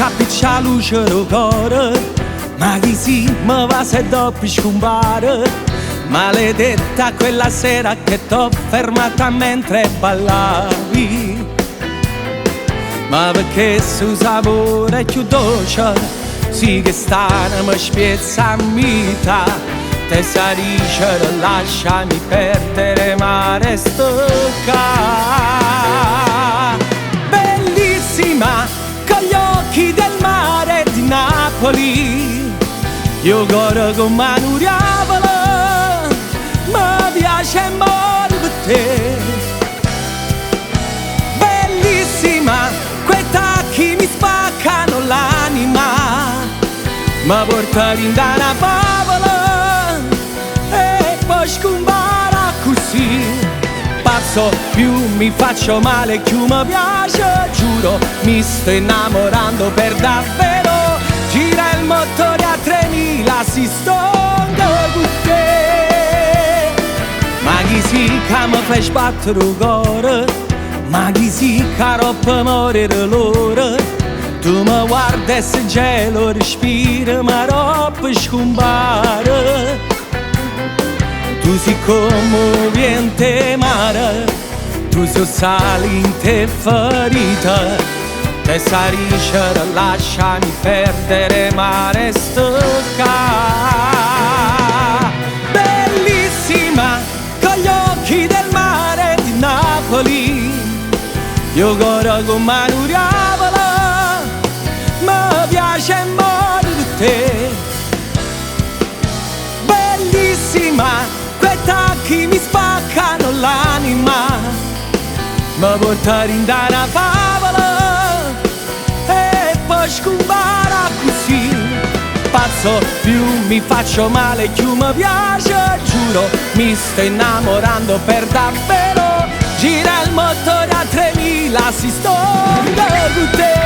cappiccia luce del cuore, ma chi si mi va se dopo scompare. Maledetta quella sera che t'ho fermata mentre ballavi, ma perché su sapore è più dolce, sì che stana mi spiezza a vita. Te sa dicere lasciami perdere ma resto qua. Bellissima con gli occhi del mare di Napoli, io corro con mano diavolo, mi piace morire per te. Bellissima, quei tacchi mi spaccano l'anima, mi portano in una favola e poi scompara così. Pazzo, più mi faccio male, più mi piace, giuro, mi sto innamorando per davvero. Gira il motore a 3000, si stonda con te. Ma chi si che mi fai sbattere il cuore, ma chi si che troppo morire l'ora. Tu mi guardi e se gelo respira, ma troppo scompare. Tu sei come vento mare, tu sei sale in te ferita. Te sa dicere lasciami perdere ma resto qua. Bellissima con gli occhi del mare di Napoli, io corro con mano diavolo, mi piace morire per te. Bellissima, quei tacchi mi spaccano l'anima, mi portano in una favola e poi scompara così. Pazzo, più mi faccio male, più mi piace, giuro, mi sto innamorando per davvero. Gira il motore a 3000, si stonda con te.